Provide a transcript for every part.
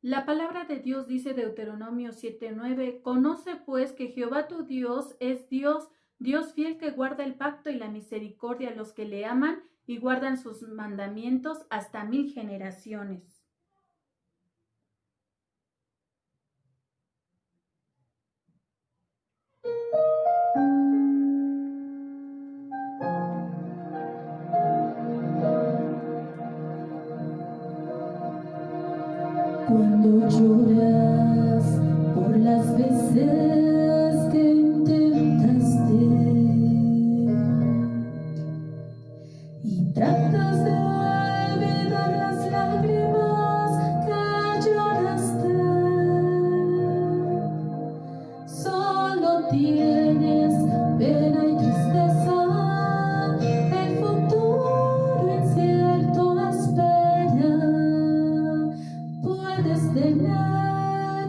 La palabra de Dios dice Deuteronomio 7:9, conoce pues que Jehová tu Dios es Dios, Dios fiel que guarda el pacto y la misericordia a los que le aman y guardan sus mandamientos hasta 1000 generaciones. Cuando lloras por las veces que intentaste y tratas de olvidar las lágrimas que lloraste, solo tienes pena y tristeza, el futuro incierto espera. Puedes tener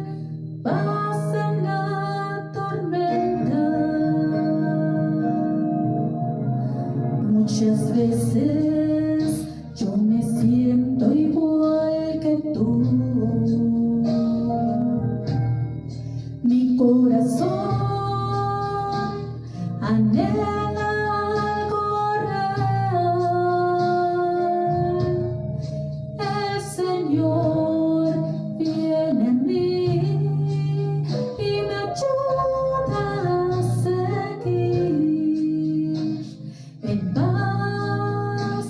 paz en la tormenta. Muchas veces yo me siento igual que tú. Mi corazón anhela algo real. El Señor viene en mí y me ayuda a seguir en paz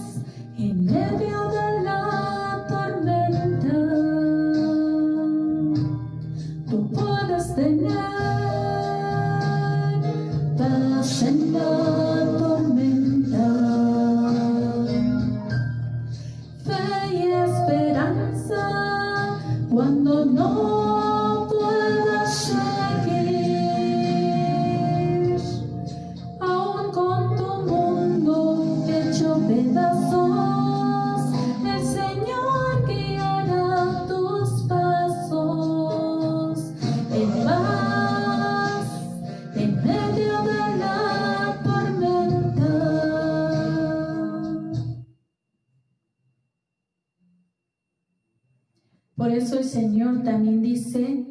en medio de la tormenta. Tú puedes tener paz en la tormenta. Fe y esperanza cuando no puedas seguir, aún con tu mundo hecho pedazos, el Señor guiará tus pasos en paz en medio de la tormenta. Por eso el Señor también dice,